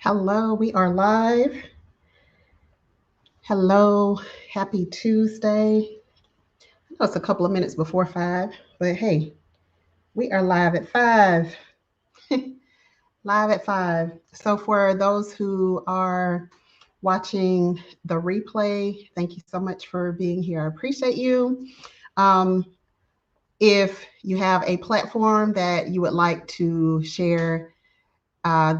Hello, we are live. Hello, happy Tuesday. I know it's a couple of minutes before 5, but hey, we are live at 5. Live at 5. So, for those who are watching the replay, thank you so much for being here. I appreciate you. Um, if you have a platform that you would like to share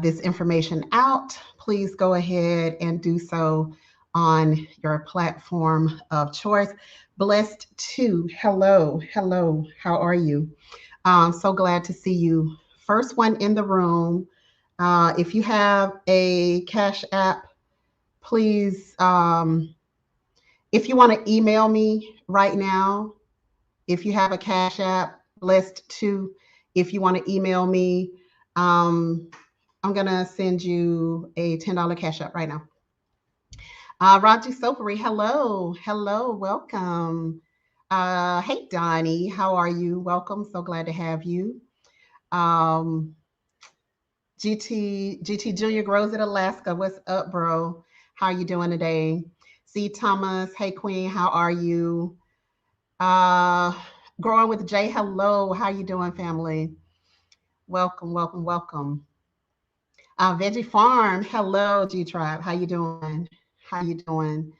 this information out, please go ahead and do so on your platform of choice. Blessed to hello, hello, how are you? So glad to see you. First one in the room. If you have a Cash App, please, if you want to email me right now, if you have a Cash App, blessed to, if you want to email me, um, I'm going to send you a $10 Cash App right now. Raji Sopery, hello. Hello. Welcome. Hey, Donnie. How are you? Welcome. So glad to have you. Um, GT Junior grows in Alaska. What's up, bro? How are you doing today? C. Thomas. Hey, Queen. How are you? Uh, Growing with Jay. Hello. How you doing, family? Welcome, welcome, welcome. Veggie Farm. Hello, G Tribe. How you doing? How you doing?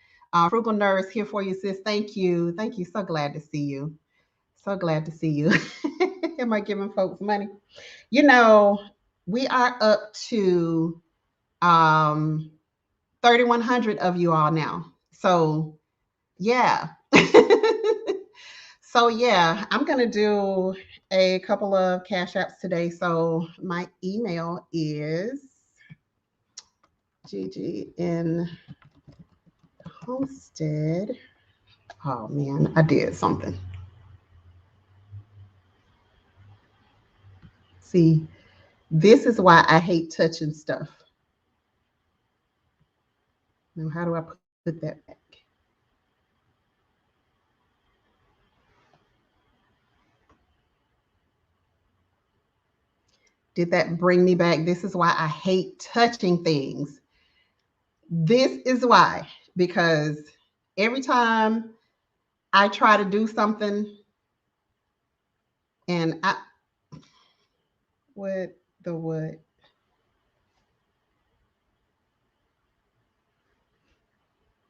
Frugal Nurse here for you, sis. Thank you. Thank you. So glad to see you. So glad to see you. Am I giving folks money? You know, we are up to 3,100 of you all now. So yeah. So yeah, I'm gonna do a couple of cash apps today. So my email is Gigi in Homestead. Oh man, I did something. See, this is why I hate touching stuff. Now, how do I put that back? Did that bring me back? This is why I hate touching things. This is why, because every time I try to do something and what the what?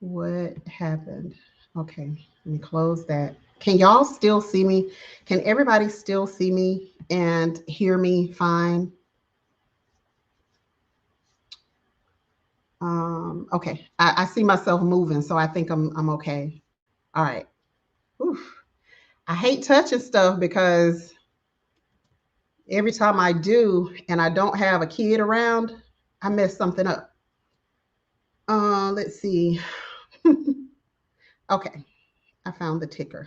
What happened? Okay, let me close that. Can y'all still see me? Can everybody still see me and hear me fine? Okay, I see myself moving, so I think I'm okay. All right. Oof. I hate touching stuff because every time I do and I don't have a kid around, I mess something up. Let's see. Okay, I found the ticker.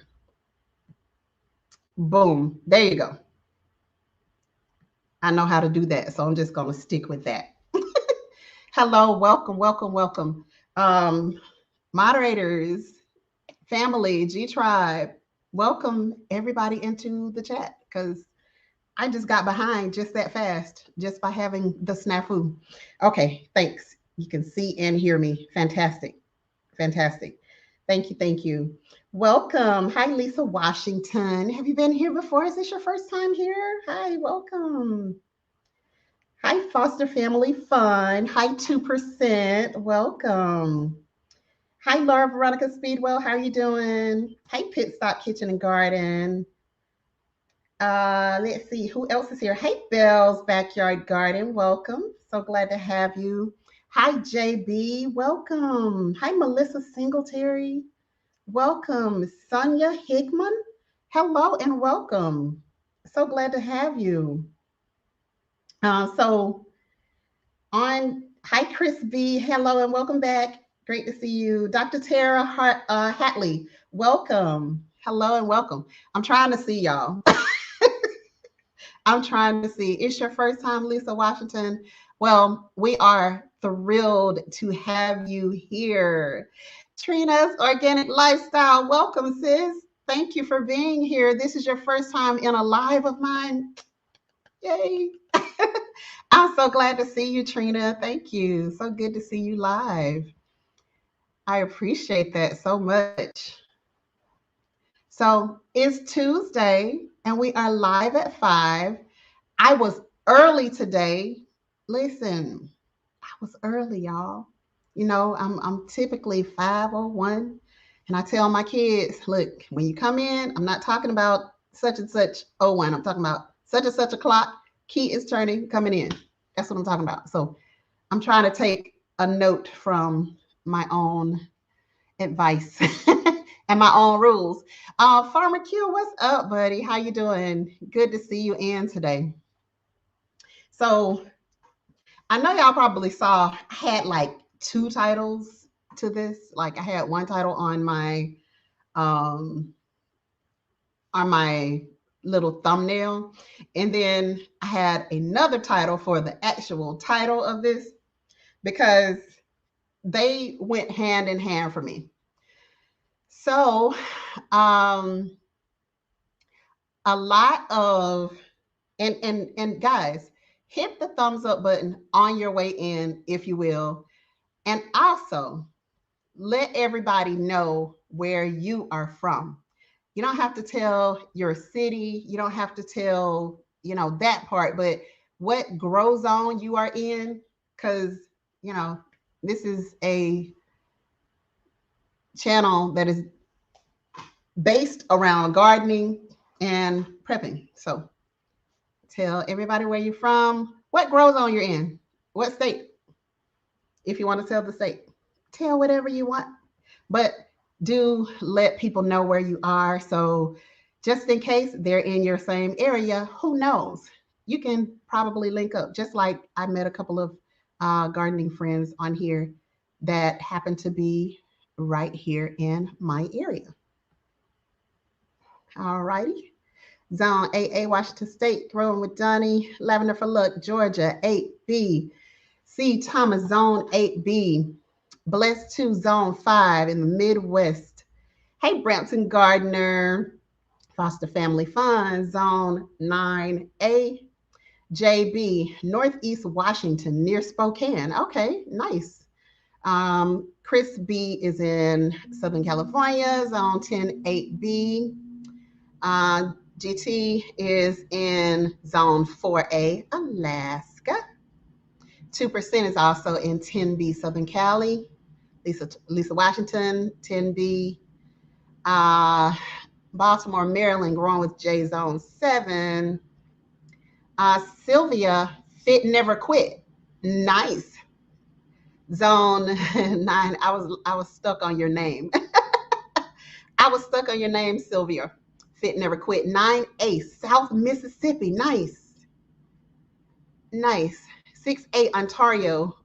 Boom. There you go. I know how to do that, so I'm just going to stick with that. Hello, welcome, welcome, welcome. Um, Moderators, family, G Tribe, welcome everybody into the chat because I just got behind just that fast, just by having the snafu. Okay, thanks. You can see and hear me. Fantastic. Fantastic. Thank you. Thank you. Welcome. Hi, Lisa Washington. Have you been here before? Is this your first time here? Hi, welcome. Hi, Foster Family Fun. Hi, 2%. Welcome. Hi, Laura Veronica Speedwell. How are you doing? Hi, Pit Stop Kitchen and Garden. Let's see who else is here. Hey, Bell's Backyard Garden. Welcome. So glad to have you. Hi, JB. Welcome. Hi, Melissa Singletary. Welcome. Sonia Hickman. Hello and welcome. So glad to have you. So on, hi, Chris B. Hello and welcome back. Great to see you. Dr. Tara Hatley. Welcome. Hello and welcome. I'm trying to see y'all. I'm trying to see. It's your first time, Lisa Washington. Well, we are thrilled to have you here. Trina's Organic Lifestyle. Welcome, sis. Thank you for being here. This is your first time in a live of mine. Yay. I'm so glad to see you, Trina. Thank you. So good to see you live. I appreciate that so much. So it's Tuesday and we are live at 5. I was early today. Listen, I was early, y'all. I'm typically 5:01, and I tell my kids, look, when you come in, I'm not talking about such and such 01. I'm talking about such and such o'clock. Key is turning, coming in. That's what I'm talking about. So I'm trying to take a note from my own advice and my own rules. Farmer Q, what's up, buddy? How you doing? Good to see you in today. So I know y'all probably saw I had like two titles to this. Like I had one title um on my little thumbnail, and then I had another title for the actual title of this because they went hand in hand for me. So a lot of and guys, hit the thumbs up button on your way in, if you will, and also let everybody know where you are from. You don't have to tell your city, you don't have to tell, that part, but what grow zone you are in, because, you know, this is a channel that is based around gardening and prepping. So tell everybody where you're from, what grow zone you're in, what state, if you want to tell the state. Tell whatever you want, but do let people know where you are. So just in case they're in your same area, who knows? You can probably link up. Just like I met a couple of gardening friends on here that happen to be right here in my area. All righty. Zone 8A, Washington State, Growing with Donnie, Lavender for Luck, Georgia, 8B. C. Thomas, Zone 8B. Blessed 2, Zone 5 in the Midwest. Hey, Brampton Gardner, Foster Family Fund, Zone 9A. JB, Northeast Washington, near Spokane. Okay, nice. Chris B is in Southern California, Zone 10-8B. GT is in Zone 4A, Alaska. 2% is also in 10B, Southern Cali. Lisa Washington, 10B. Baltimore, Maryland, growing with J, Zone 7. Sylvia, Fit Never Quit. Nice. Zone 9. I was stuck on your name. I was stuck on your name, Sylvia. Fit Never Quit. 9A, South Mississippi. Nice. Nice. 6A, Ontario.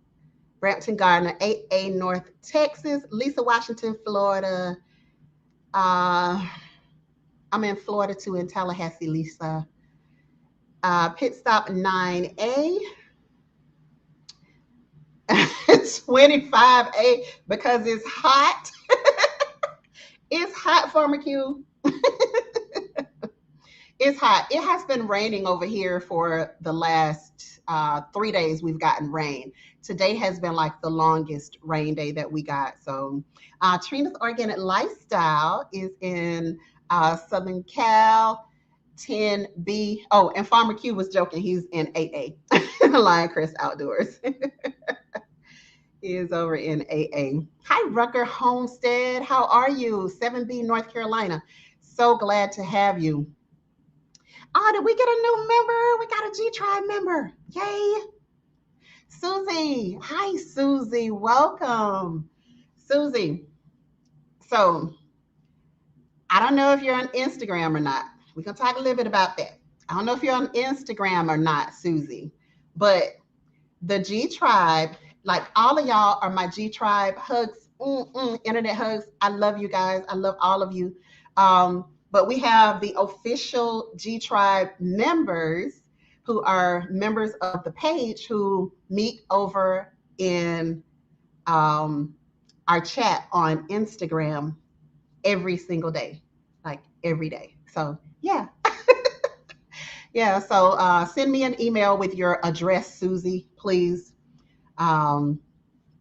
Brampton Gardner. 8A, North Texas. Lisa Washington, Florida. I'm in Florida too, in Tallahassee, Lisa. Pit Stop 9A. 25A, because it's hot. It's hot, Farmer Q. It's hot. It has been raining over here for the last 3 days. We've gotten rain. Today has been like the longest rain day that we got. So Trina's Organic Lifestyle is in Southern Cal, 10B. Oh, and Farmer Q was joking. He's in 8A. Lion Chris Outdoors. He is over in AA. Hi, Rucker Homestead. How are you? 7B, North Carolina. So glad to have you. Oh, did we get a new member? We got a G Tribe member. Yay. Susie. Hi, Susie. Welcome. Susie. So, I don't know if you're on Instagram or not. We're going to talk a little bit about that. I don't know if you're on Instagram or not, Susie, but the G Tribe, like all of y'all are my G Tribe. Hugs, internet hugs. I love you guys. I love all of you. But we have the official G Tribe members who are members of the page who meet over in our chat on Instagram every single day, like every day. So yeah. Yeah, so send me an email with your address, Susie, please. Um,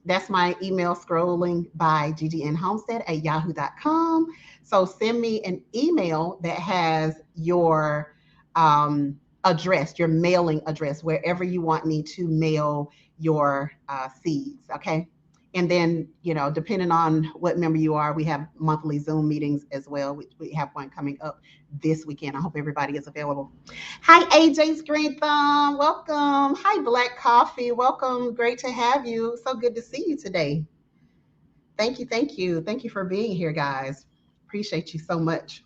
that's my email scrolling by ggnhomestead@yahoo.com. So send me an email that has your address, your mailing address, wherever you want me to mail your seeds. Okay. And then, depending on what member you are, we have monthly Zoom meetings as well. We have one coming up this weekend. I hope everybody is available. Hi, AJ's Green Thumb. Welcome. Hi, Black Coffee. Welcome. Great to have you. So good to see you today. Thank you. Thank you. Thank you for being here, guys. Appreciate you so much.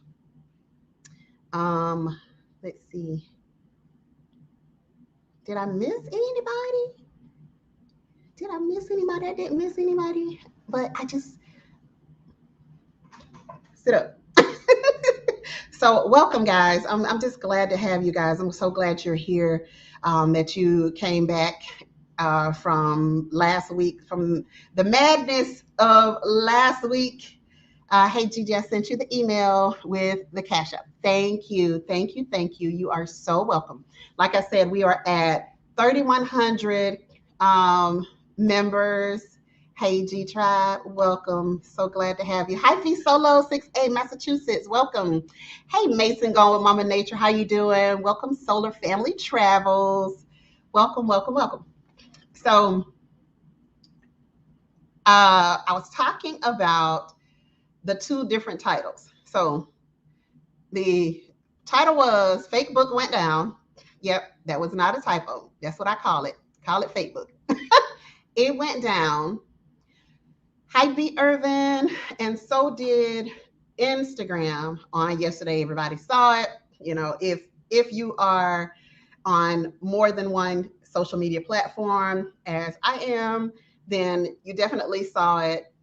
Um, let's see. Did I miss anybody? Did I miss anybody? I didn't miss anybody, but I just sit up. So welcome, guys. I'm just glad to have you guys. I'm so glad you're here, that you came back from last week, from the madness of last week. Hey, Gigi, I sent you the email with the Cash App. Thank you. Thank you. Thank you. You are so welcome. Like I said, we are at 3,100 members. Hey, G Tribe, welcome. So glad to have you. Hi, V Solo 6A, Massachusetts, welcome. Hey, Mason, going with Mama Nature, how you doing? Welcome, Solar Family Travels. Welcome, welcome, welcome. So, I was talking about the two different titles. So, the title was Fakebook Went Down. Yep, that was not a typo. That's what I call it. Call it Fakebook. It went down. Hi, B. Irvin. And so did Instagram on yesterday. Everybody saw it. If you are on more than one social media platform, as I am, then you definitely saw it.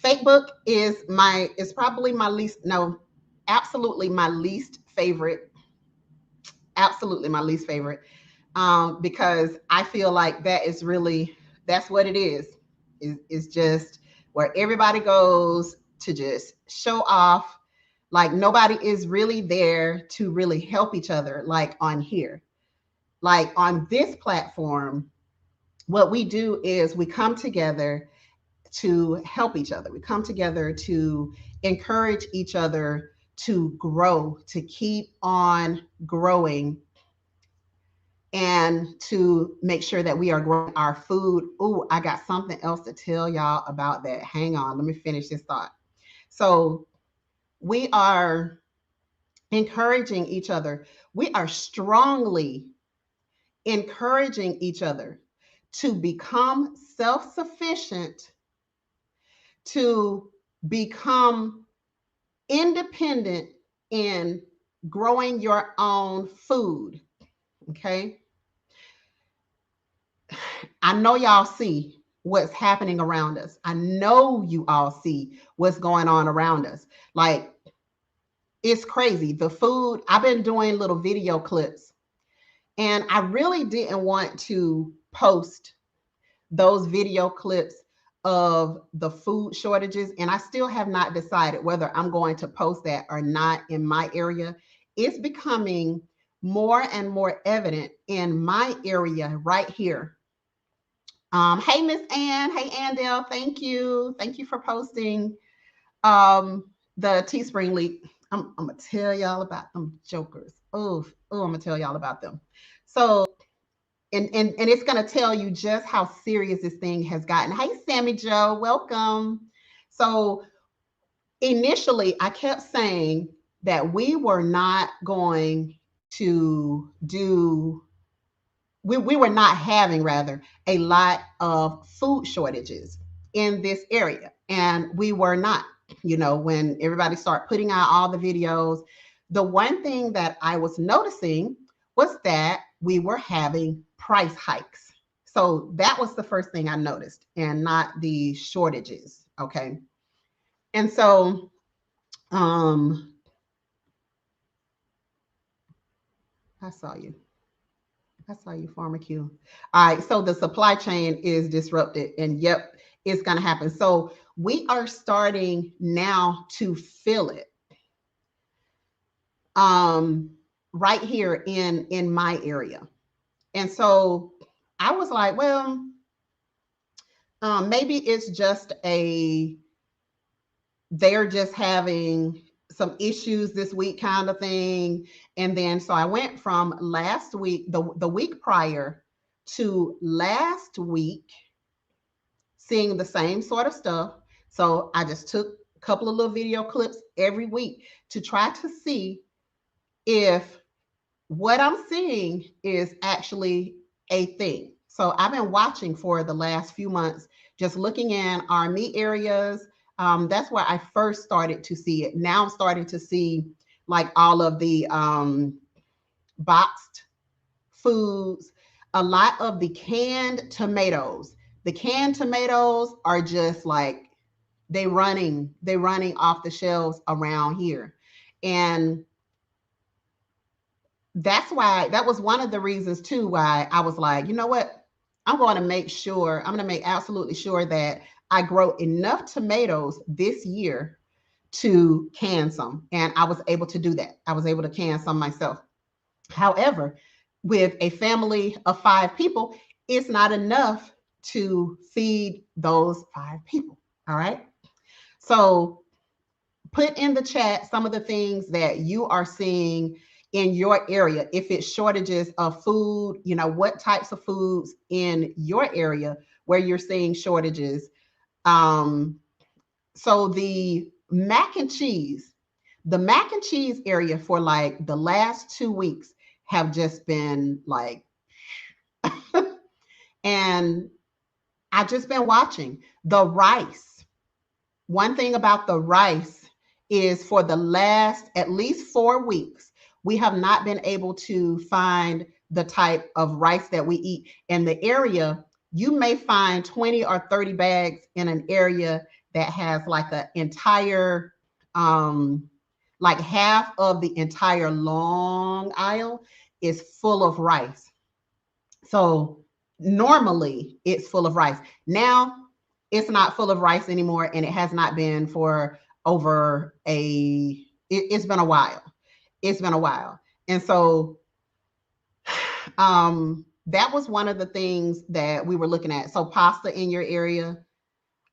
Fakebook is probably my least, no, absolutely my least favorite. Absolutely my least favorite. Because I feel like that's what it is. It's just where everybody goes to just show off. Like nobody is really there to really help each other. Like on here, like on this platform, what we do is we come together to help each other. We come together to encourage each other to grow, to keep on growing, and to make sure that we are growing our food. Oh, I got something else to tell y'all about that. Hang on, let me finish this thought. So, we are encouraging each other. We are strongly encouraging each other to become self sufficient, to become independent in growing your own food. Okay. I know y'all see what's happening around us. I know you all see what's going on around us. Like, it's crazy. The food, I've been doing little video clips, and I really didn't want to post those video clips of the food shortages. And I still have not decided whether I'm going to post that or not in my area. It's becoming more and more evident in my area right here. Hey, Miss Ann. Hey, Andel. Thank you. Thank you for posting the Teespring link. I'm gonna tell y'all about them jokers. Oh, I'm gonna tell y'all about them. So, and it's gonna tell you just how serious this thing has gotten. Hey, Sammy Joe, welcome. So initially, I kept saying that we were not going to do. We were not having, rather, a lot of food shortages in this area, and we were not. When everybody started putting out all the videos, the one thing that I was noticing was that we were having price hikes. So that was the first thing I noticed, and not the shortages. Okay. And so I saw you. Farmer Q. All right, so the supply chain is disrupted, and yep, it's going to happen. So we are starting now to feel it. right here in my area. And so I was like, well, maybe it's just they're just having some issues this week kind of thing. And then so I went from last week, the week prior to last week, seeing the same sort of stuff. So I just took a couple of little video clips every week to try to see if what I'm seeing is actually a thing. So I've been watching for the last few months, just looking in our meat areas. That's where I first started to see it. Now I'm starting to see like all of the boxed foods, a lot of the canned tomatoes. The canned tomatoes are just like they running off the shelves around here. And that was one of the reasons too why I was like, you know what? I'm going to make absolutely sure that I grow enough tomatoes this year to can some. And I was able to do that. I was able to can some myself. However, with a family of 5 people, it's not enough to feed those 5 people. All right. So put in the chat some of the things that you are seeing in your area. If it's shortages of food, what types of foods in your area where you're seeing shortages. Um, so the mac and cheese area for like the last 2 weeks have just been like, and I've just been watching the rice. One thing about the rice is for the last at least 4 weeks, we have not been able to find the type of rice that we eat in the area. You may find 20 or 30 bags in an area that has like an entire, like half of the entire long aisle is full of rice. So normally it's full of rice. Now it's not full of rice anymore, and it has not been for over it's been a while. It's been a while. And so that was one of the things that we were looking at. So pasta in your area,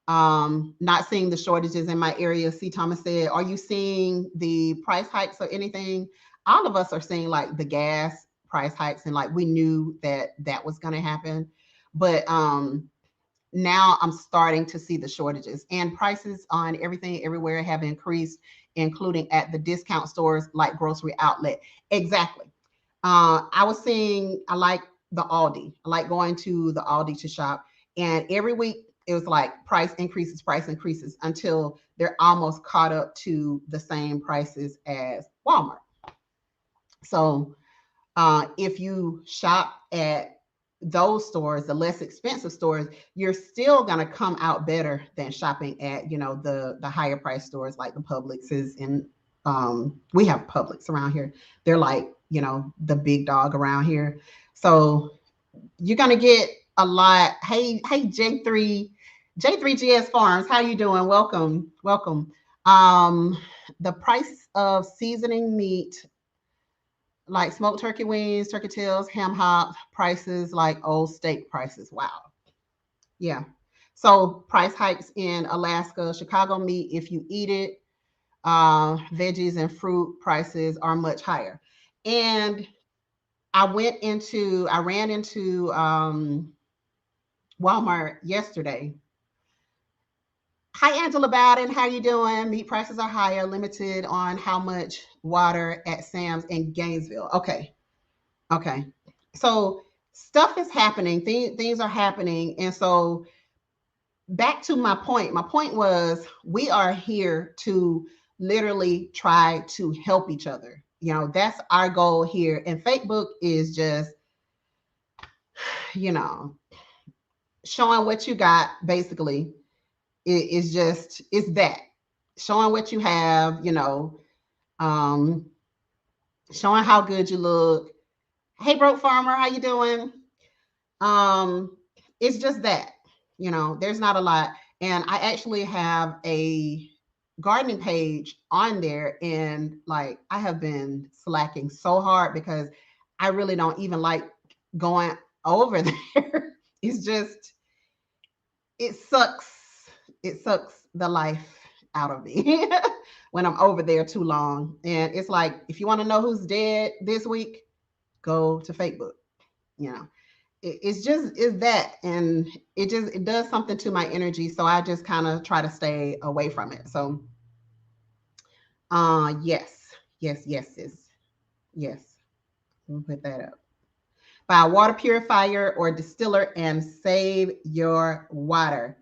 not seeing the shortages in my area. C. Thomas said, are you seeing the price hikes or anything? All of us are seeing like the gas price hikes, and like we knew that was going to happen. But now I'm starting to see the shortages, and prices on everything everywhere have increased, including at the discount stores like Grocery Outlet. Exactly. I like the Aldi. I like going to the Aldi to shop. And every week it was like price increases until they're almost caught up to the same prices as Walmart. So if you shop at those stores, the less expensive stores, you're still going to come out better than shopping at, the higher price stores like the Publixes. And we have Publix around here. They're like, the big dog around here. So you're going to get a lot. Hey, J3GS Farms, how you doing? Welcome. The price of seasoning meat like smoked turkey wings, turkey tails, ham hock prices like old steak prices. Wow. Yeah. So price hikes in Alaska, Chicago meat, if you eat it, veggies and fruit prices are much higher. And I ran into Walmart yesterday. Hi, Angela Bowden. How you doing? Meat prices are higher, limited on how much water at Sam's in Gainesville. Okay. So stuff is happening. Things are happening. And so back to my point. My point was we are here to literally try to help each other. That's our goal here. And Fakebook is just, showing what you got, basically. It's that. Showing what you have, showing how good you look. Hey, broke farmer, how you doing? It's just that, there's not a lot. And I actually have a gardening page on there, and like I have been slacking so hard because I really don't even like going over there. It's just, it sucks. It sucks the life out of me when I'm over there too long. And it's like, if you want to know who's dead this week, go to Fakebook. You know, it's just is that, and it does something to my energy. So I just kind of try to stay away from it. So, yes, yes, yes, yes, yes. Let me put that up. Buy a water purifier or distiller and save your water.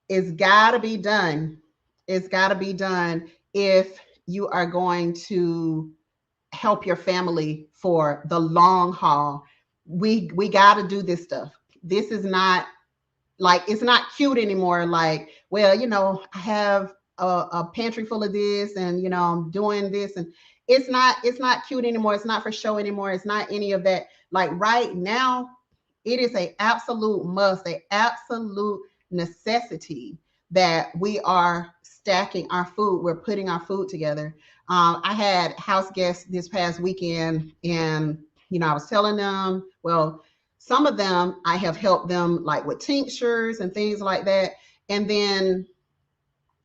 It's got to be done. It's got to be done if you are going to help your family for the long haul. We got to do this stuff. This is not like, it's not cute anymore. Like, well, I have a pantry full of this, and I'm doing this, and it's not cute anymore. It's not for show anymore. It's not any of that. Like right now, it is a absolute must, a absolute necessity that we are stacking our food. We're putting our food together. I had house guests this past weekend, and I was telling them, well, some of them I have helped them like with tinctures and things like that. And then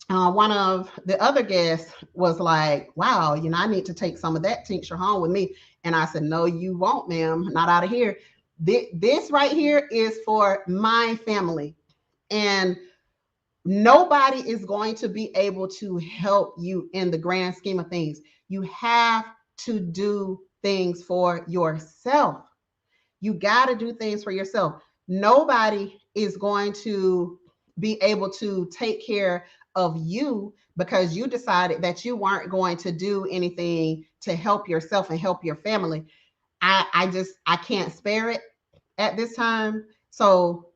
one of the other guests was like, wow, I need to take some of that tincture home with me. And I said, no, you won't, ma'am, not out of here. This right here is for my family. And nobody is going to be able to help you in the grand scheme of things. You have to do things for yourself. You got to do things for yourself. Nobody is going to be able to take care of you because you decided that you weren't going to do anything to help yourself and help your family. I can't spare it at this time. So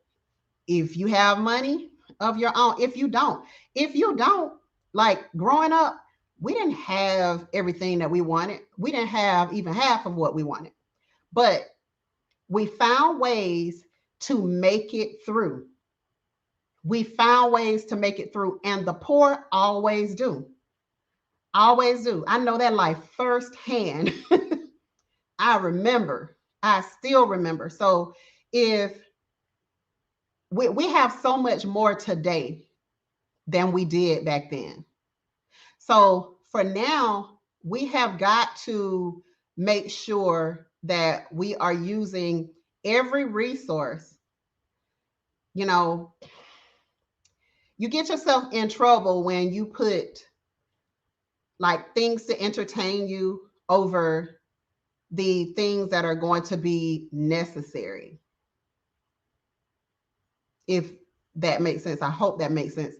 if you have money of your own, if you don't, like growing up, we didn't have everything that we wanted. We didn't have even half of what we wanted. But we found ways to make it through. We found ways to make it through, and the poor always do. Always do. I know that life firsthand. I still remember. So if we have so much more today than we did back then. So for now, we have got to make sure that we are using every resource. You know, you get yourself in trouble when you put like things to entertain you over the things that are going to be necessary. If that makes sense. I hope that makes sense.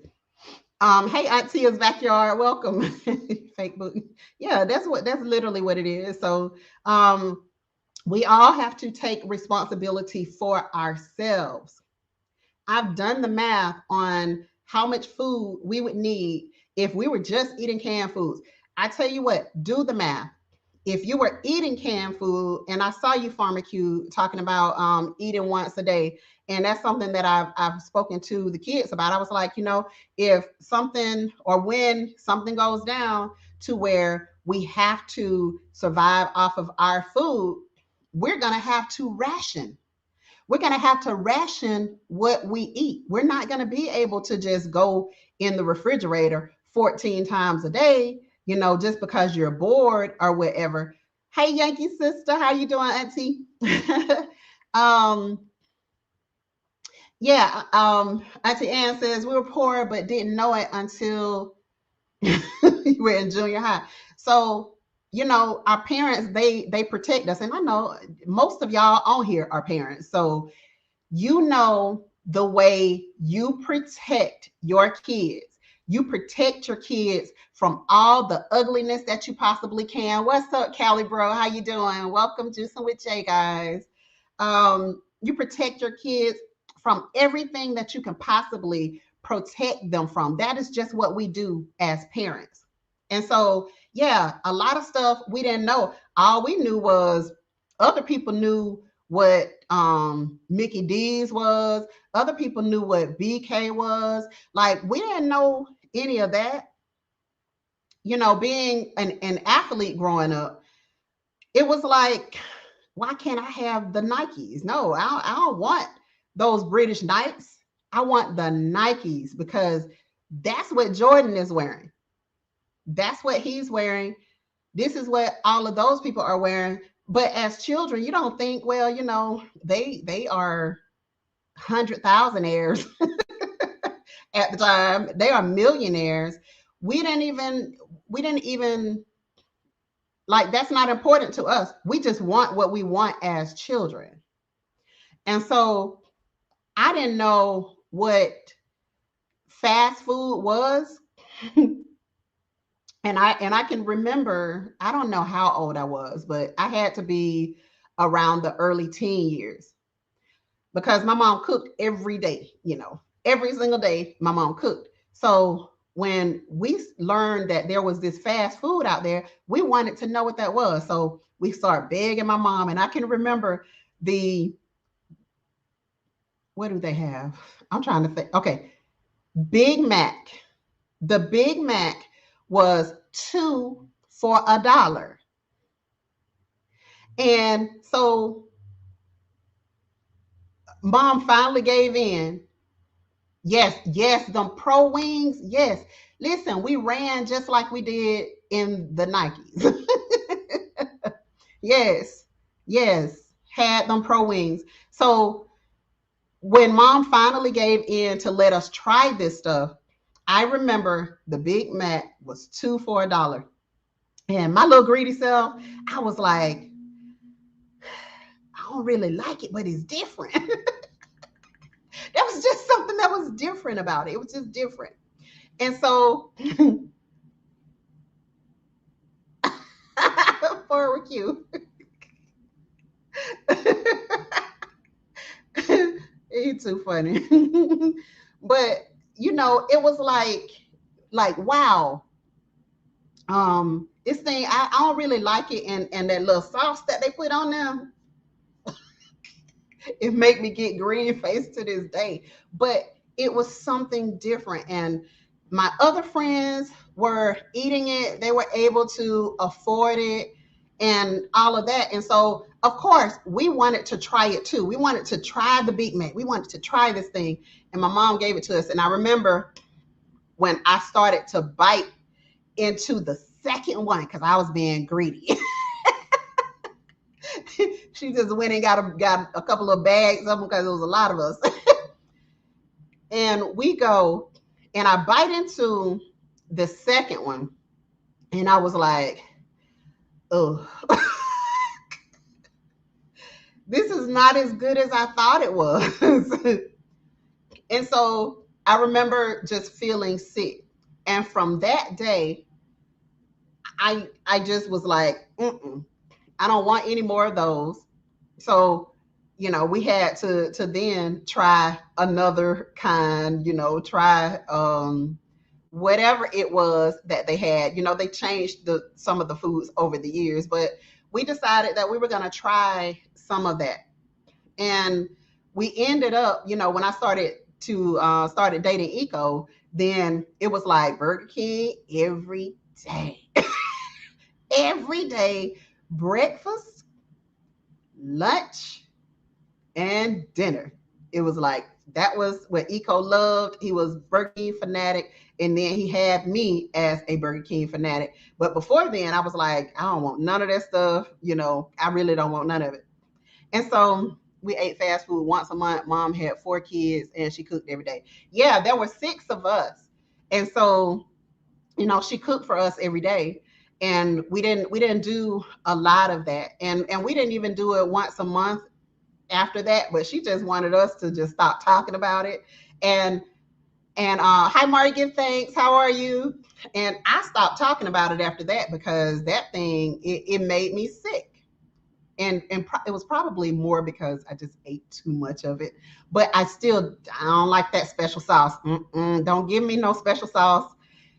Hey, Aunt Tia's backyard, welcome. Fakebook. Yeah, that's literally what it is. So we all have to take responsibility for ourselves. I've done the math on how much food we would need if we were just eating canned foods. I tell you what, do the math. If you were eating canned food, and I saw you, Farmer Q, talking about eating once a day, and that's something that I've spoken to the kids about. I was like, if something or when something goes down to where we have to survive off of our food, we're going to have to ration. We're going to have to ration what we eat. We're not going to be able to just go in the refrigerator 14 times a day, just because you're bored or whatever. Hey, Yankee sister, how you doing, Auntie? Yeah, Auntie Ann says we were poor but didn't know it until you were in junior high. So, our parents, they protect us. And I know most of y'all on here are parents. So, the way you protect your kids. You protect your kids from all the ugliness that you possibly can. What's up, Callie, bro? How you doing? Welcome, Juicing with Jay, guys. You protect your kids from everything that you can possibly protect them from. That is just what we do as parents. And so, yeah, a lot of stuff we didn't know. All we knew was other people knew what Mickey D's was. Other people knew what BK was. Like, we didn't know any of that. being an athlete growing up, it was like, why can't I have the Nikes? No, I don't want those British Knights. I want the Nikes because that's what Jordan is wearing. That's what he's wearing. This is what all of those people are wearing. But as children, you don't think, well, they are 100,000aires at the time. They are millionaires. We didn't even like, that's not important to us. We just want what we want as children. And so I didn't know what fast food was. And I can remember, I don't know how old I was, but I had to be around the early teen years because my mom cooked every day, every single day my mom cooked. So when we learned that there was this fast food out there, we wanted to know what that was. So we started begging my mom, and I can remember the what do they have? I'm trying to think. Okay, Big Mac. The Big Mac was 2 for $1. And so mom finally gave in. Yes, yes, them pro wings. Yes. Listen, we ran just like we did in the Nikes. Yes, yes, had them pro wings. So when mom finally gave in to let us try this stuff, I remember the Big Mac was 2 for $1. And my little greedy self, I was like, I don't really like it, but it's different. There was just something that was different about it. It was just different. And so barbecue. It's too funny. But it was like wow. This thing, I don't really like it, and that little sauce that they put on there, it make me get green face to this day. But it was something different, and my other friends were eating it. They were able to afford it and all of that. And so, of course, we wanted to try it too. We wanted to try the Big Mac. We wanted to try this thing. And my mom gave it to us. And I remember when I started to bite into the second one because I was being greedy. She just went and got a couple of bags of them because there was a lot of us. And we go, and I bite into the second one, and I was like, oh, this is not as good as I thought it was. And so I remember just feeling sick. And from that day, I just was like, I don't want any more of those. So, we had to then try another kind, try whatever it was that they had. They changed some of the foods over the years, but we decided that we were going to try some of that. And we ended up, when I started dating Eco, then it was like Burger King every day. Every day, breakfast, lunch, and dinner. It was like that was what Eco loved. He was Burger King fanatic, and then he had me as a Burger King fanatic. But before then, I was like, I don't want none of that stuff. I really don't want none of it. And so we ate fast food once a month. Mom had 4 kids, and she cooked every day. Yeah, there were 6 of us, and so she cooked for us every day. And we didn't do a lot of that, and we didn't even do it once a month after that. But she just wanted us to just stop talking about it. And hi Marty, give thanks, how are you? And I stopped talking about it after that because that thing, it made me sick. And it was probably more because I just ate too much of it. But I don't like that special sauce. Don't give me no special sauce.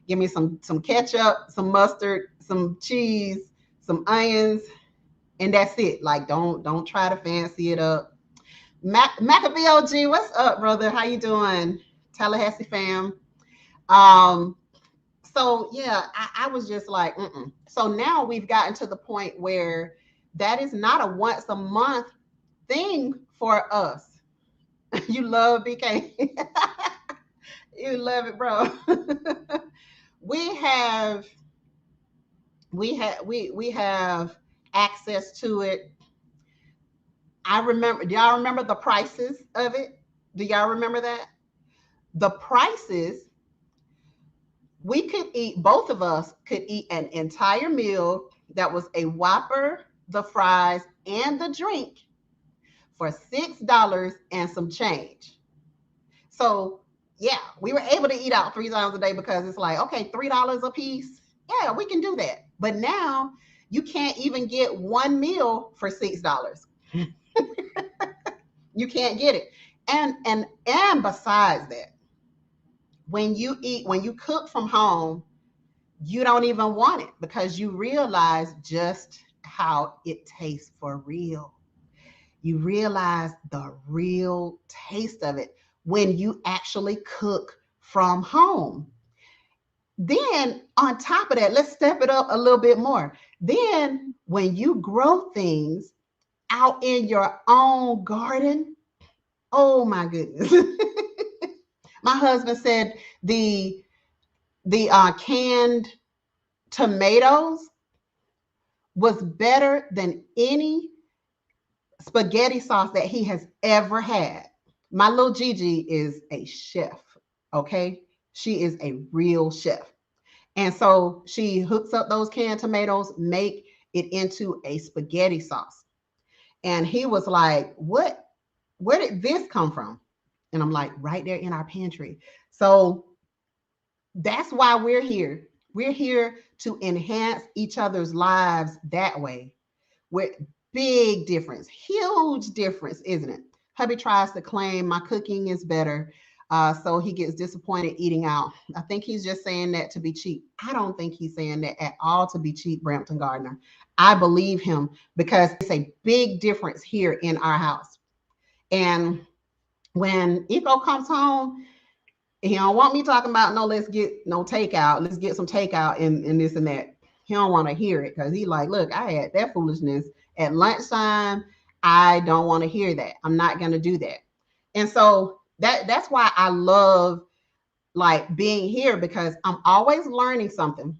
Give me some ketchup, some mustard, some cheese, some onions, and that's it. Like, don't try to fancy it up. Maccabee OG, what's up, brother? How you doing? Tallahassee fam. So So yeah, I was just like, mm-mm. So now we've gotten to the point where that is not a once a month thing for us. You love BK. You love it, bro. we have we have access to it. I remember, do y'all remember the prices of it? Do y'all remember that? The prices, we could eat, both of us could eat an entire meal that was a Whopper, the fries, and the drink for $6 and some change. So yeah, we were able to eat out 3 times a day because it's like, okay, $3 a piece. Yeah, we can do that. But now you can't even get one meal for $6. You can't get it. And besides that, when you cook from home, you don't even want it because you realize just how it tastes for real. You realize the real taste of it when you actually cook from home. Then, on top of that, let's step it up a little bit more. Then, when you grow things out in your own garden, oh my goodness. My husband said the canned tomatoes was better than any spaghetti sauce that he has ever had. My little Gigi is a chef, okay? She is a real chef. And so she hooks up those canned tomatoes, make it into a spaghetti sauce. And he was like, "What? Where did this come from?" And I'm like, "Right there in our pantry." So that's why we're here. We're here to enhance each other's lives that way. We're big difference, huge difference, isn't it? Hubby tries to claim my cooking is better, so he gets disappointed eating out. I think he's just saying that to be cheap. I don't think he's saying that at all to be cheap, Brampton Gardner. I believe him because it's a big difference here in our house. And when Eco comes home, he don't want me talking about no, let's get no takeout. Let's get some takeout and this and that. He don't want to hear it because he like, look, I had that foolishness at lunchtime. I don't want to hear that. I'm not gonna do that. And so that's why I love like being here because I'm always learning something.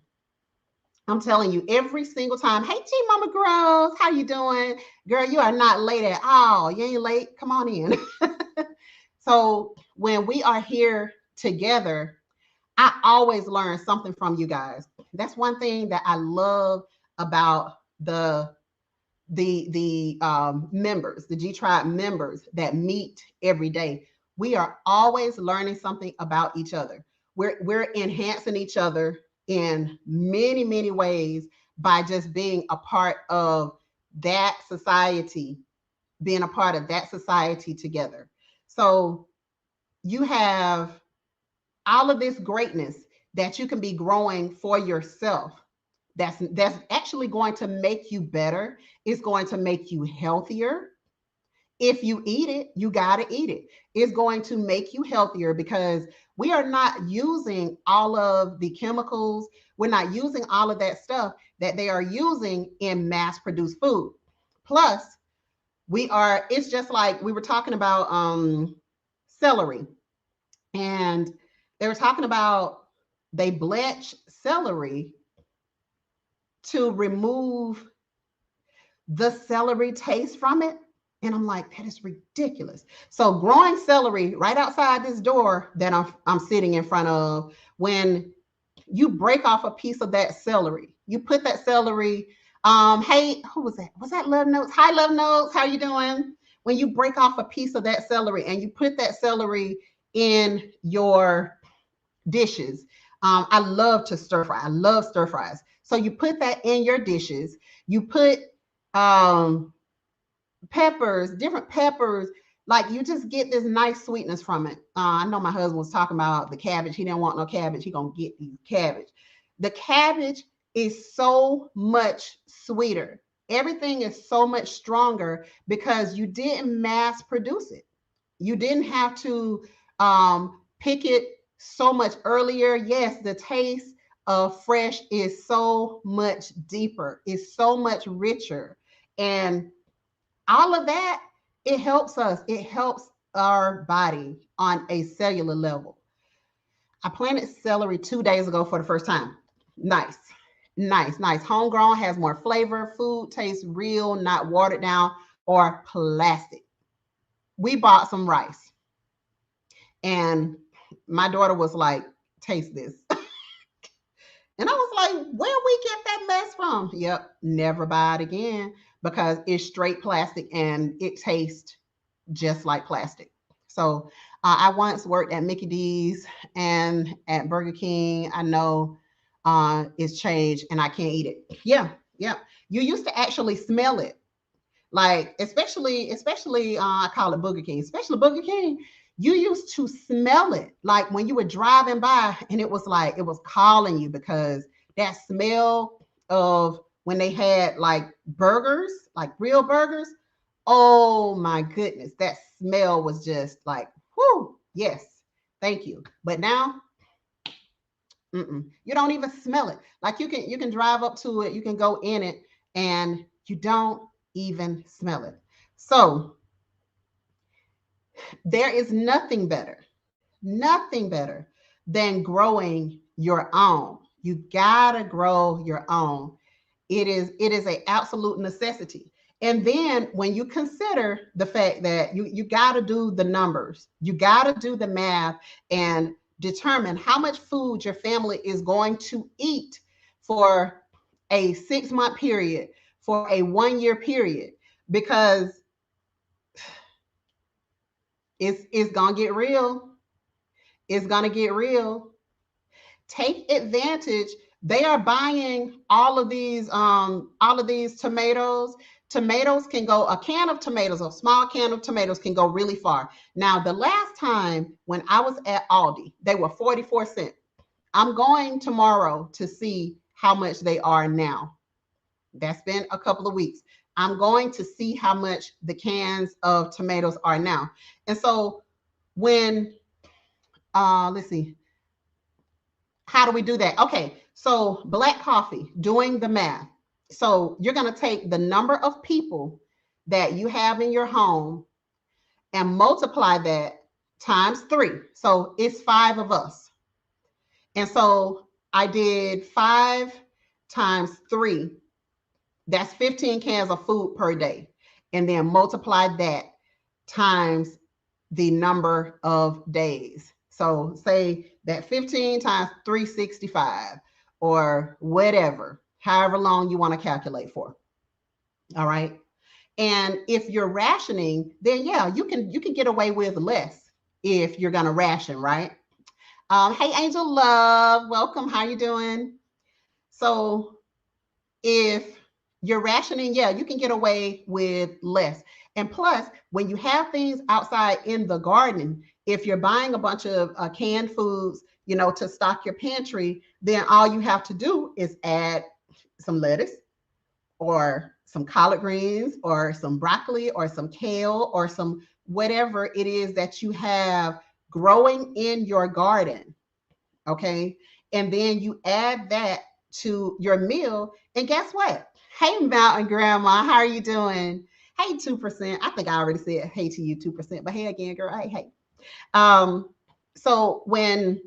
I'm telling you, every single time, hey G Mama Girls, how you doing? Girl, you are not late at all. You ain't late. Come on in. So when we are here together, I always learn something from you guys. That's one thing that I love about the members, the G Tribe members that meet every day. We are always learning something about each other. We're enhancing each other in many ways by just being a part of that society, being a part of that society together. So you have all of this greatness that you can be growing for yourself. That's actually going to make you better. It's going to make you healthier. If you eat it, you got to eat it. It's going to make you healthier because we are not using all of the chemicals. We're not using all of that stuff that they are using in mass produced food. Plus, it's just like we were talking about celery. And they were talking about they blanch celery to remove the celery taste from it. And I'm like, that is ridiculous. So growing celery right outside this door that I'm sitting in front of, when you break off a piece of that celery, you put that celery, hey, who was that? Was that Love Notes? Hi, Love Notes. How you doing? When you break off a piece of that celery and you put that celery in your dishes. I love to stir fry. I love stir fries. So you put that in your dishes. You put peppers, different peppers. Like you just get this nice sweetness from it. I know my husband was talking about the cabbage. He didn't want no cabbage. He gonna get the cabbage. The cabbage is so much sweeter. Everything is so much stronger because you didn't mass produce it. You didn't have to pick it so much earlier. Yes, the taste of fresh is so much deeper, it's so much richer. And all of that, it helps us. It helps our body on a cellular level. I planted celery 2 days ago for the first time. Nice, nice, nice. Homegrown, has more flavor. Food tastes real, not watered down or plastic. We bought some rice, and my daughter was like, taste this. And I was like, where we get that mess from? Yep, never buy it again because it's straight plastic and it tastes just like plastic. So I once worked at Mickey D's and at Burger King. I know it's changed and I can't eat it. Yeah, yeah. You used to actually smell it, like especially I call it Burger King, especially Burger King. You used to smell it like when you were driving by, and it was like it was calling you because that smell of when they had like burgers, like real burgers. Oh my goodness, that smell was just like, whoo, yes, thank you. But now, you don't even smell it. Like you can drive up to it, you can go in it, and you don't even smell it. So there is nothing better than growing your own. You gotta grow your own. It is a absolute necessity. And then when you consider the fact that you got to do the numbers, you got to do the math and determine how much food your family is going to eat for a 6 month period, for a 1 year period, because it's gonna get real. It's gonna get real. Take advantage. They are buying all of these tomatoes. Tomatoes can go, a can of tomatoes, a small can of tomatoes can go really far. Now, the last time when I was at Aldi, they were 44 cents. I'm going tomorrow to see how much they are now. That's been a couple of weeks. I'm going to see how much the cans of tomatoes are now. And so when let's see, how do we do that? Okay, so black coffee, doing the math. So you're going to take the number of people that you have in your home and multiply that times 3. So it's 5 of us. And so I did 5 times 3. That's 15 cans of food per day. And then multiply that times the number of days. So say that 15 times 365 or whatever, however long you want to calculate for. All right. And if you're rationing, then yeah, you can get away with less if you're gonna ration, right? Hey Angel Love, welcome. How you doing? So if you're rationing, yeah, you can get away with less. And plus, when you have things outside in the garden, if you're buying a bunch of canned foods, to stock your pantry, then all you have to do is add some lettuce or some collard greens or some broccoli or some kale or some whatever it is that you have growing in your garden. Okay. And then you add that to your meal. And guess what? Hey, Mountain Grandma, how are you doing? Hey, 2%. I think I already said hey to you, 2%, but hey again, girl. Hey, hey. Um, so when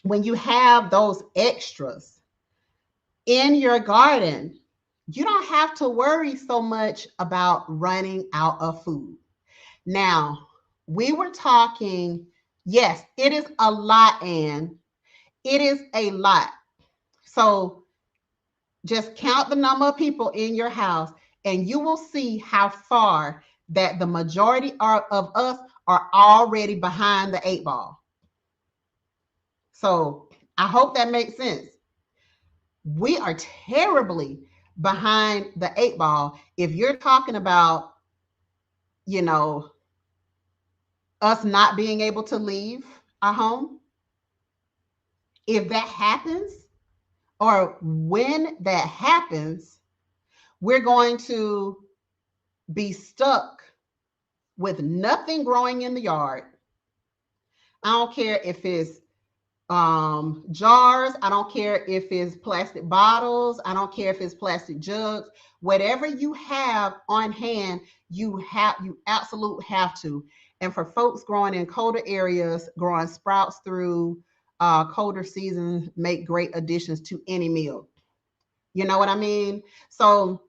you have those extras in your garden, you don't have to worry so much about running out of food. Now, we were talking, yes, it is a lot, and it is a lot. So just count the number of people in your house, and you will see how far that the majority of us are already behind the 8 ball. So I hope that makes sense. We are terribly behind the 8 ball. If you're talking about, you know, us not being able to leave our home, if that happens, or when that happens, we're going to be stuck with nothing growing in the yard. I don't care if it's jars. I don't care if it's plastic bottles. I don't care if it's plastic jugs. Whatever you have on hand, you absolutely have to. And for folks growing in colder areas, growing sprouts through colder seasons make great additions to any meal. You know what I mean? So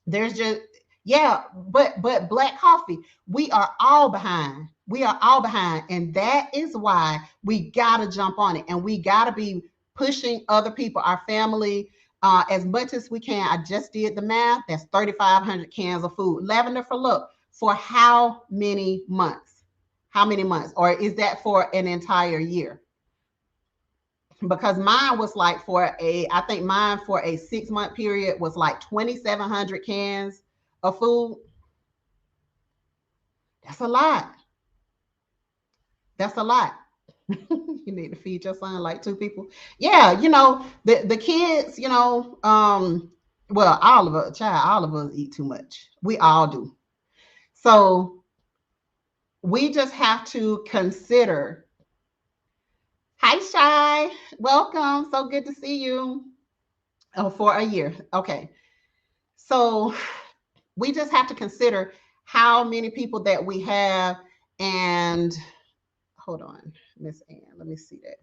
there's just, yeah, but black coffee, we are all behind. We are all behind. And that is why we gotta jump on it. And we gotta be pushing other people, our family, as much as we can. I just did the math. That's 3,500 cans of food. Lavender, for look, for how many months? How many months? Or is that for an entire year? Because mine was like I think mine for a 6-month period was like 2,700 cans of food. That's a lot. That's a lot. You need to feed your son like 2 people. Yeah, the kids, well, all of us eat too much. We all do. So we just have to consider. Hi, Shy. Welcome. So good to see you. Oh, for a year. Okay. So we just have to consider how many people that we have. And hold on, Miss Ann, let me see that.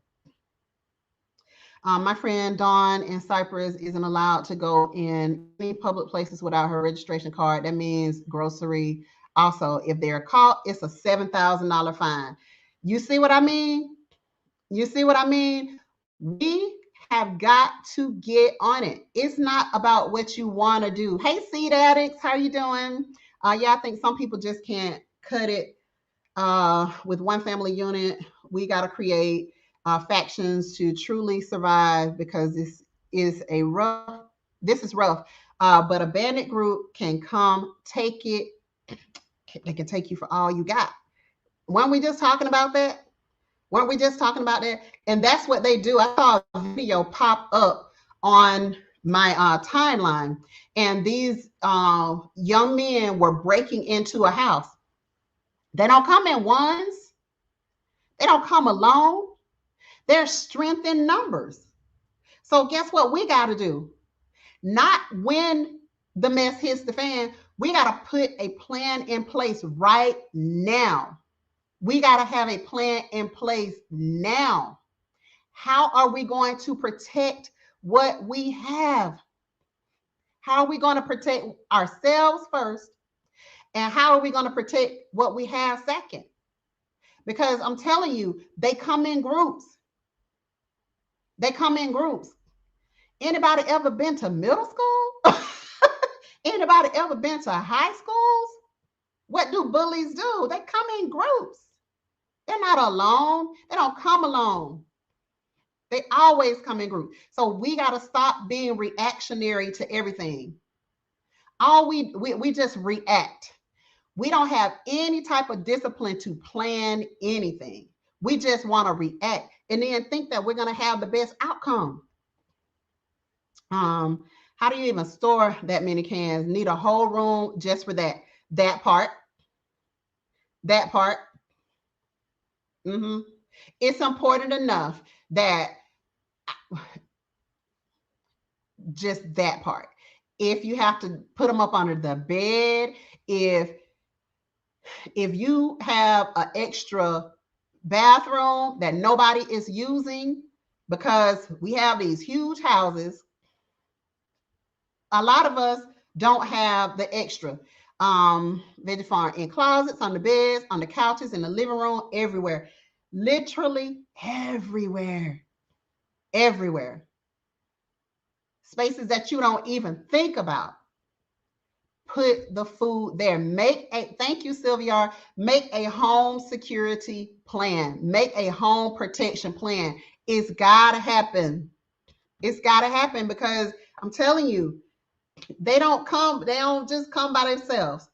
My friend Dawn in Cyprus isn't allowed to go in any public places without her registration card. That means grocery. Also, if they're caught, it's a $7,000 fine. You see what I mean? You see what I mean? We have got to get on it. It's not about what you want to do. Hey, Seed Addicts, how you doing? Yeah, I think some people just can't cut it with one family unit. We got to create factions to truly survive, because this is rough. But a bandit group can come take it. They can take you for all you got. Weren't we just talking about that? Weren't we just talking about that? And that's what they do. I saw a video pop up on my timeline, and these young men were breaking into a house. They don't come in ones. They don't come alone. There's strength in numbers. So guess what we got to do? Not when the mess hits the fan. We got to put a plan in place right now. We got to have a plan in place now. How are we going to protect what we have? How are we going to protect ourselves first? And how are we going to protect what we have second? Because I'm telling you, they come in groups. They come in groups. Anybody ever been to middle school? Anybody ever been to high schools? What do bullies do? They come in groups. They're not alone. They don't come alone. They always come in groups. So we got to stop being reactionary to everything. We just react. We don't have any type of discipline to plan anything. We just want to react and then think that we're going to have the best outcome. How do you even store that many cans? Need a whole room just for that. That part. It's important enough that just that part. If you have to put them up under the bed, if you have an extra bathroom that nobody is using, because we have these huge houses, a lot of us don't have the extra. Veggie farm in closets, on the beds, on the couches, in the living room, everywhere. Literally everywhere. Spaces that you don't even think about. Put the food there. Thank you, Sylvia. Make a home security plan. Make a home protection plan. It's gotta happen. It's gotta happen, because I'm telling you, they don't just come by themselves.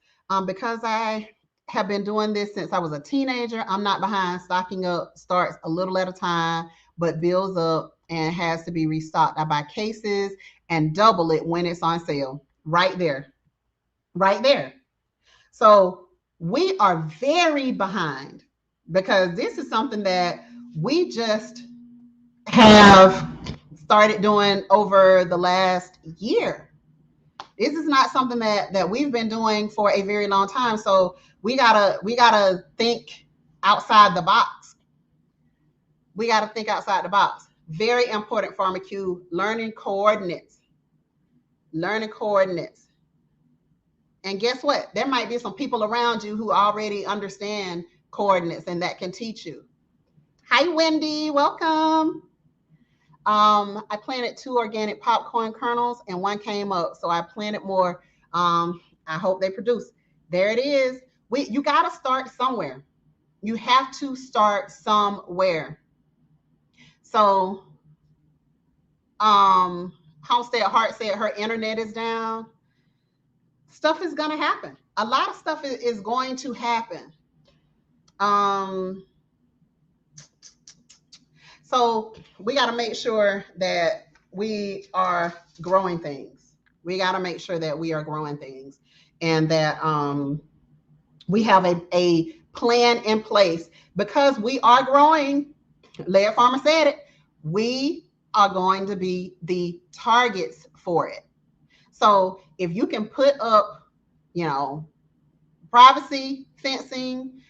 Because I have been doing this since I was a teenager, I'm not behind. Stocking up starts a little at a time, but builds up and has to be restocked. I buy cases and double it when it's on sale. Right there. So we are very behind, because this is something that we just have started doing over the last year. This is not something that we've been doing for a very long time. So we gotta think outside the box. We gotta think outside the box. Very important, Pharma Q, learning coordinates. Learning coordinates. And guess what? There might be some people around you who already understand coordinates and that can teach you. Hi, Wendy. Welcome. I planted 2 organic popcorn kernels and 1 came up. So I planted more. I hope they produce. There it is. You got to start somewhere. You have to start somewhere. So, Homestead Heart said her internet is down. Stuff is going to happen. A lot of stuff is going to happen. So we got to make sure that we are growing things. We got to make sure that we are growing things and that we have a plan in place because we are growing. Laird Farmer said it. We are going to be the targets for it. So if you can put up, privacy fencing,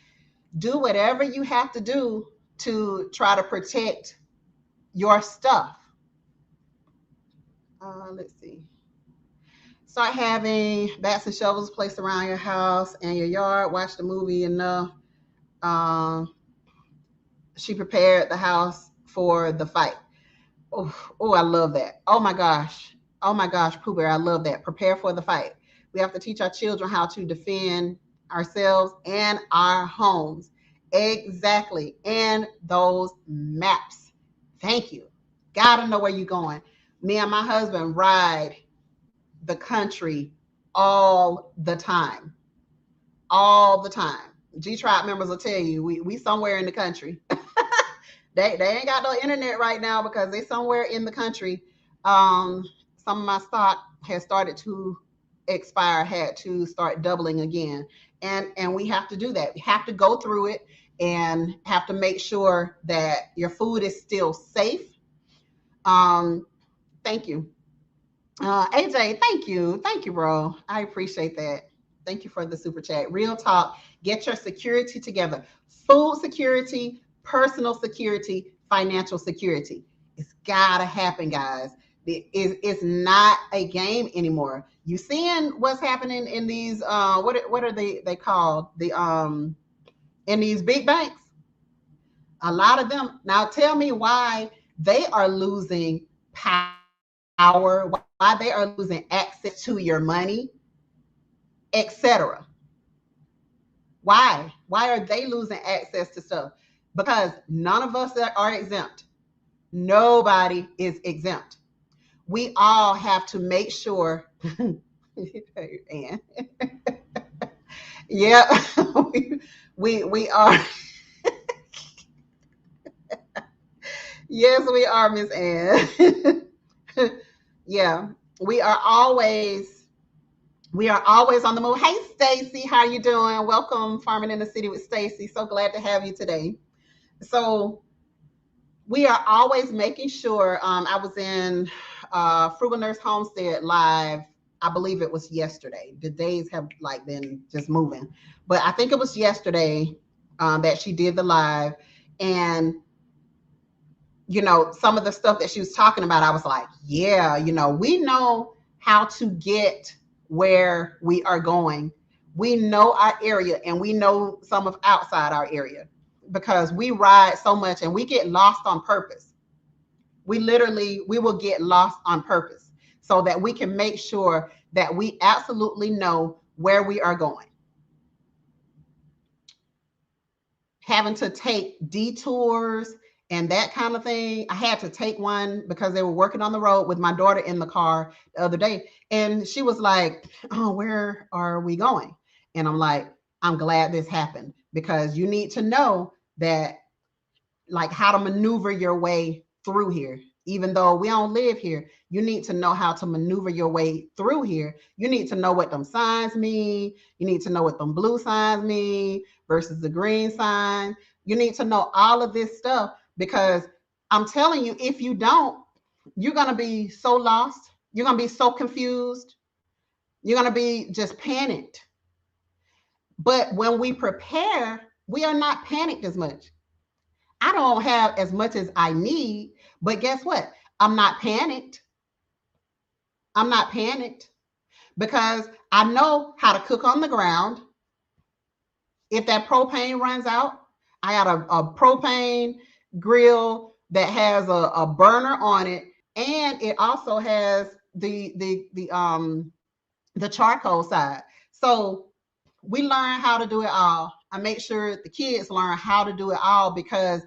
do whatever you have to do to try to protect your stuff. Let's see. Start having bats and shovels placed around your house and your yard. Watch the movie enough. She prepared the house for the fight. Oh, I love that. Oh my gosh, Pooh Bear, I love that. Prepare for the fight. We have to teach our children how to defend ourselves and our homes. Exactly. And those maps. Thank you. Gotta know where you're going. Me and my husband ride the country all the time. All the time. G-Tribe members will tell you we somewhere in the country. They ain't got no internet right now because they somewhere in the country. Some of my stock has started to expire, had to start doubling again. And we have to do that. We have to go through it and have to make sure that your food is still safe. Thank you. AJ, thank you. Thank you, bro. I appreciate that. Thank you for the super chat. Real talk. Get your security together. Food security, personal security, financial security. It's gotta happen, guys. It's not a game anymore. You seeing what's happening in these what are they called? In these big banks? A lot of them. Now tell me why they are losing power, why they are losing access to your money, etc. Why are they losing access to stuff? Because none of us are exempt. Nobody is exempt. We all have to make sure. And yeah, we are. Yes, we are, Miss Ann. Yeah, we are always on the move. Hey, Stacy, how you doing? Welcome, Farming in the City with Stacy. So glad to have you today. So we are always making sure. I was in Frugal Nurse Homestead live. I believe it was yesterday. The days have been just moving, but I think it was yesterday that she did the live, and some of the stuff that she was talking about, I was like, yeah, we know how to get where we are going. We know our area and we know some of outside our area because we ride so much and we get lost on purpose. We will get lost on purpose so that we can make sure that we absolutely know where we are going. Having to take detours and that kind of thing. I had to take one because they were working on the road with my daughter in the car the other day. And she was like, oh, where are we going? And I'm like, I'm glad this happened because you need to know that, how to maneuver your way through here. Even though we don't live here, you need to know how to maneuver your way through here. You need to know what them signs mean. You need to know what them blue signs mean versus the green sign. You need to know all of this stuff because I'm telling you, if you don't, you're going to be so lost. You're going to be so confused. You're going to be just panicked. But when we prepare, we are not panicked as much. I don't have as much as I need, but guess what? I'm not panicked. I'm not panicked because I know how to cook on the ground. If that propane runs out, I got a propane grill that has a burner on it, and it also has the charcoal side. So we learn how to do it all. I make sure the kids learn how to do it all, because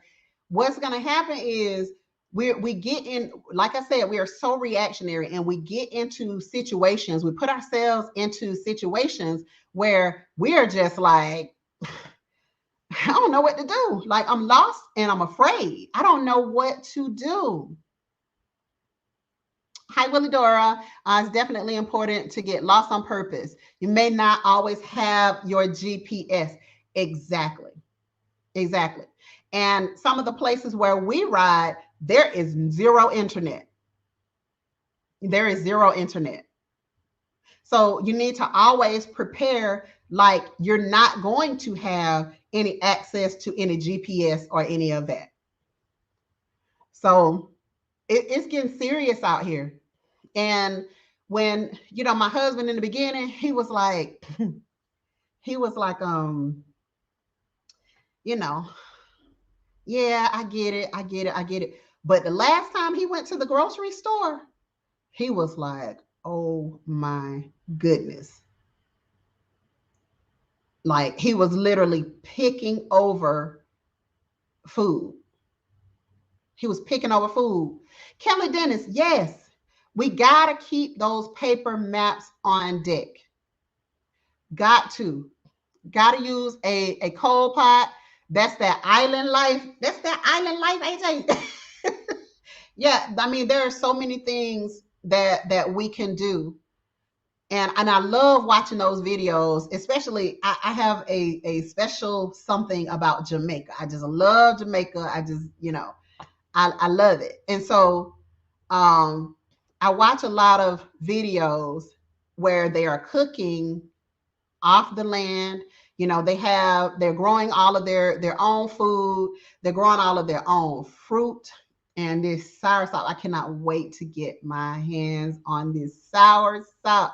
what's going to happen is we get in, like I said, we are so reactionary, and we get into situations, we put ourselves into situations where we are just like, I don't know what to do. Like, I'm lost and I'm afraid. I don't know what to do. Hi, Willie Dora. It's definitely important to get lost on purpose. You may not always have your GPS. Exactly. Exactly. And some of the places where we ride, there is zero internet. There is zero internet. So you need to always prepare like you're not going to have any access to any GPS or any of that. So it's getting serious out here. And when, my husband in the beginning, he was like, he was like, you know, yeah, I get it. I get it. I get it. But the last time he went to the grocery store, he was like, oh my goodness. Like, he was literally picking over food. He was picking over food. Kelly Dennis, yes, we got to keep those paper maps on deck. Got to. Got to use a coal pot. That's that island life. That's that island life, AJ. Yeah, I mean, there are so many things that we can do. And I love watching those videos, especially I have a special something about Jamaica. I just love Jamaica. I just, I love it. And so I watch a lot of videos where they are cooking off the land. They're growing all of their own food. They're growing all of their own fruit. And this soursop, I cannot wait to get my hands on this soursop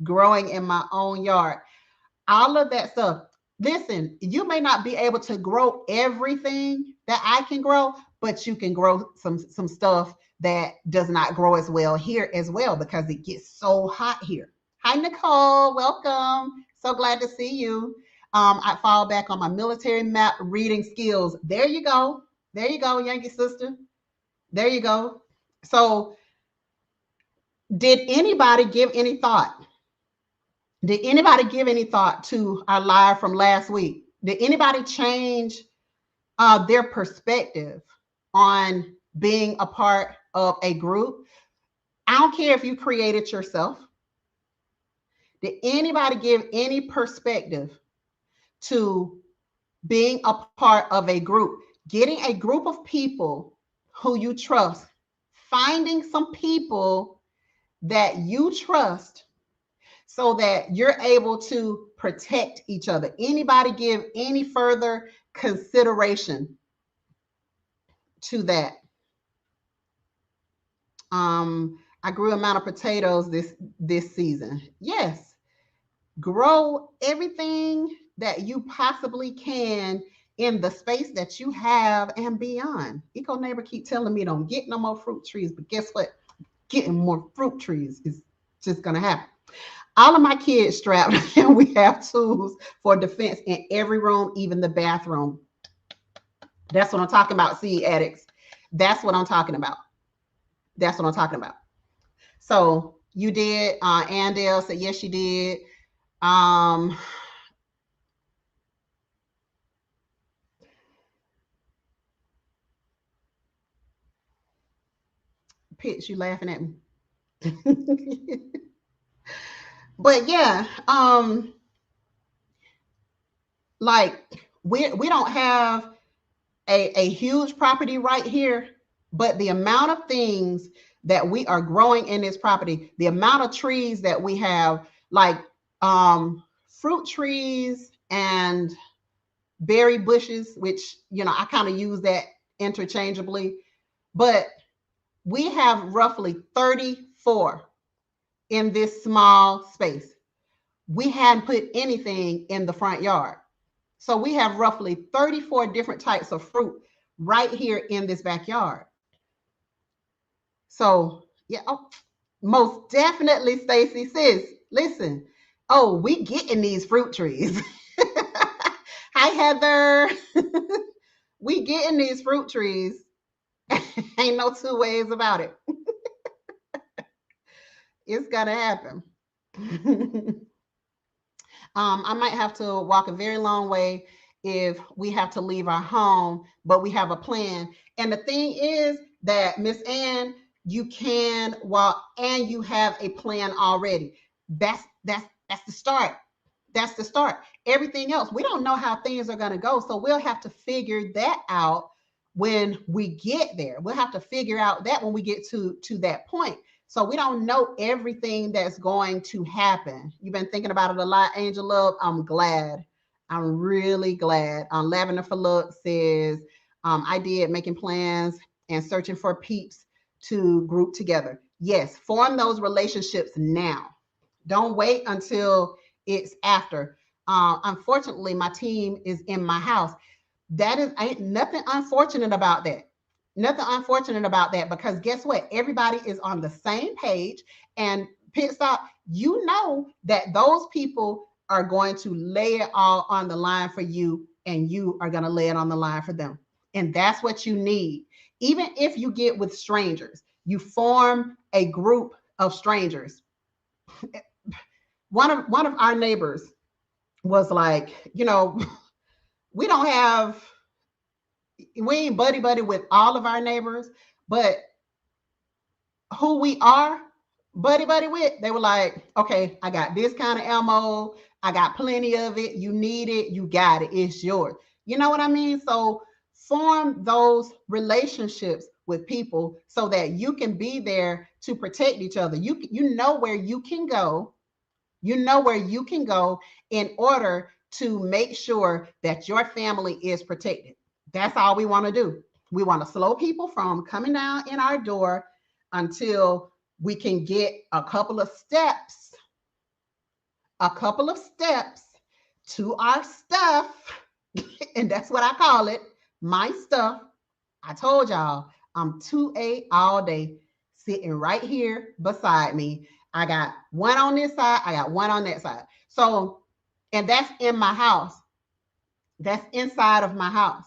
growing in my own yard. All of that stuff. Listen, you may not be able to grow everything that I can grow, but you can grow some stuff that does not grow as well here as well, because it gets so hot here. Hi, Nicole. Welcome. So glad to see you. I fall back on my military map reading skills. There you go. There you go, Yankee sister. There you go. So did anybody give any thought? Did anybody give any thought to our live from last week? Did anybody change their perspective on being a part of a group? I don't care if you created yourself. Did anybody give any perspective to being a part of a group? Getting a group of people who you trust, finding some people that you trust so that you're able to protect each other. Anybody give any further consideration to that? I grew an amount of potatoes this season. Yes. Grow everything that you possibly can in the space that you have and beyond. Eco neighbor keep telling me don't get no more fruit trees, but guess what? Getting more fruit trees is just gonna happen. All of my kids strapped, and we have tools for defense in every room, even the bathroom. That's what I'm talking about, seed addicts. That's what I'm talking about. That's what I'm talking about. So you did. Andale said yes, you did. Pitch, you laughing at me. But yeah, like we don't have a huge property right here, But the amount of things that we are growing in this property, the amount of trees that we have, like fruit trees and berry bushes, which, I kind of use that interchangeably, but we have roughly 34 in this small space. We hadn't put anything in the front yard. So we have roughly 34 different types of fruit right here in this backyard. So, yeah, oh, most definitely, Stacy, sis, listen. Oh, we getting these fruit trees. Hi, Heather. We getting these fruit trees. Ain't no two ways about it. It's gonna happen. I might have to walk a very long way if we have to leave our home, but we have a plan. And the thing is that, Miss Ann, you can walk and you have a plan already. That's the start. That's the start. Everything else, we don't know how things are going to go, so we'll have to figure that out when we get there. We'll have to figure out that when we get to that point. So we don't know everything that's going to happen. You've been thinking about it a lot, Angel Love. I'm glad. I'm really glad. Lavender for Luck says, I did making plans and searching for peeps to group together. Yes, form those relationships now. Don't wait until it's after. Unfortunately, my team is in my house. That is ain't nothing unfortunate about that. Nothing unfortunate about that, because guess what? Everybody is on the same page. And Pit Stop, you know that those people are going to lay it all on the line for you, and you are going to lay it on the line for them. And that's what you need. Even if you get with strangers, you form a group of strangers. One of our neighbors was like, we don't have we ain't buddy with all of our neighbors, but who we are buddy with, they were like, okay, I got this kind of ammo, I got plenty of it, you need it, you got it, it's yours. You know what I mean? So form those relationships with people so that you can be there to protect each other. You know where you can go. You know where you can go in order to make sure that your family is protected. That's all we want to do. We want to slow people from coming down in our door until we can get a couple of steps to our stuff. And that's what I call it, my stuff. I told y'all, I'm 2A all day, sitting right here beside me. I got one on this side, I got one on that side. So, and that's in my house. That's inside of my house.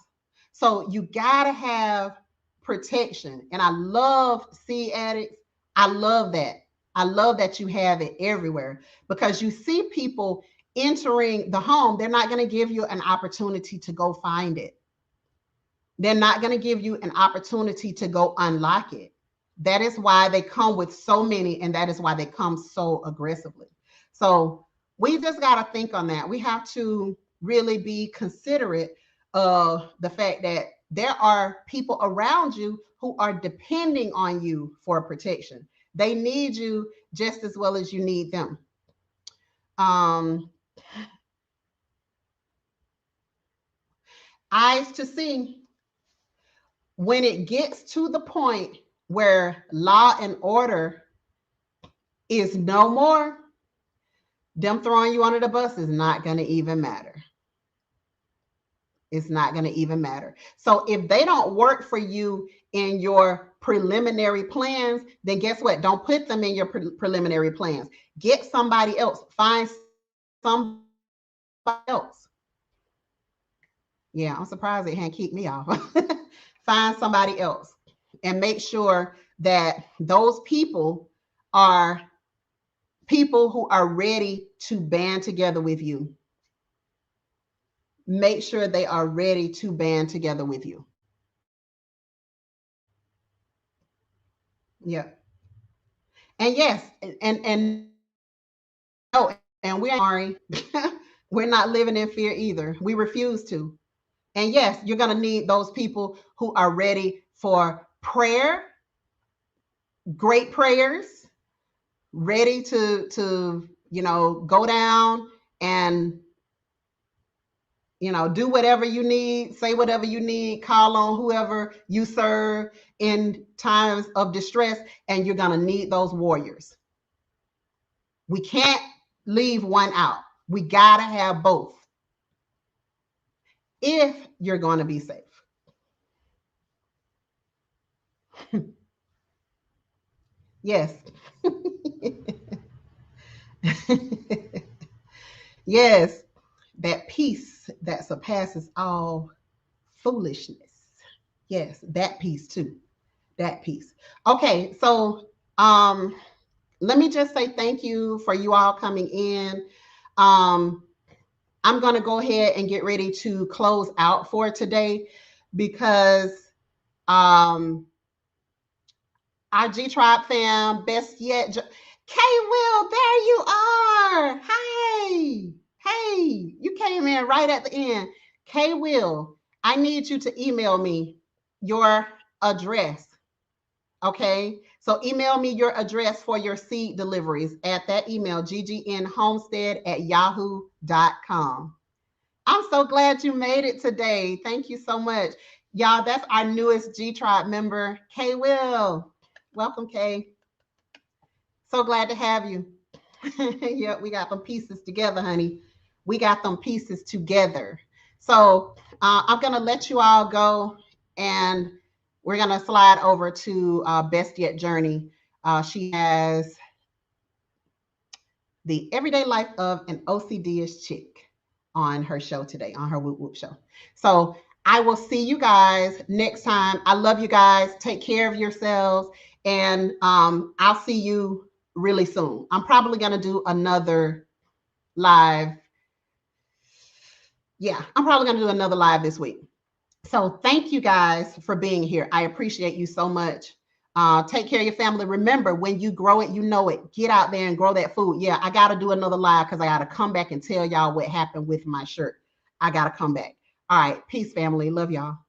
So you gotta have protection. And I love Sea Addicts. I love that. I love that you have it everywhere, because you see people entering the home. They're not going to give you an opportunity to go find it. They're not going to give you an opportunity to go unlock it. That is why they come with so many, and that is why they come so aggressively. So we just got to think on that. We have to really be considerate of the fact that there are people around you who are depending on you for protection. They need you just as well as you need them. Eyes to see. When it gets to the point where law and order is no more, them throwing you under the bus is not going to even matter. It's not going to even matter. So if they don't work for you in your preliminary plans, then guess what? Don't put them in your preliminary plans. Get somebody else. Find somebody else. Yeah, I'm surprised they hadn't kicked me off. Find somebody else and make sure that those people are people who are ready to band together with you. Make sure they are ready to band together with you. Yeah. And yes, and no, and we're sorry. We're not living in fear either. We refuse to. And yes, you're going to need those people who are ready for prayer, great prayers, ready to go down and do whatever you need, say whatever you need, call on whoever you serve in times of distress, and you're going to need those warriors. We can't leave one out. We got to have both if you're going to be safe. Yes. Yes, that peace that surpasses all foolishness. Yes, that peace too. That peace. Okay, so let me just say thank you for you all coming in. I'm going to go ahead and get ready to close out for today because our G Tribe fam, best yet, K Will, there you are. Hey, hey, you came in right at the end. K Will, I need you to email me your address. Okay, so email me your address for your seed deliveries at that email, ggnhomestead@yahoo.com. I'm so glad you made it today. Thank you so much. Y'all, that's our newest G Tribe member, K Will. Welcome, Kay. So glad to have you. Yeah, we got them pieces together, honey. We got them pieces together. So I'm going to let you all go, and we're going to slide over to Best Yet Journey. She has the everyday life of an OCD-ish chick on her show today, on her Whoop Whoop show. So I will see you guys next time. I love you guys. Take care of yourselves. And I'll see you really soon. I'm probably going to do another live. Yeah, I'm probably going to do another live this week. So thank you guys for being here. I appreciate you so much. Take care of your family. Remember, when you grow it, you know it. Get out there and grow that food. Yeah, I got to do another live because I got to come back and tell y'all what happened with my shirt. I got to come back. All right. Peace, family. Love y'all.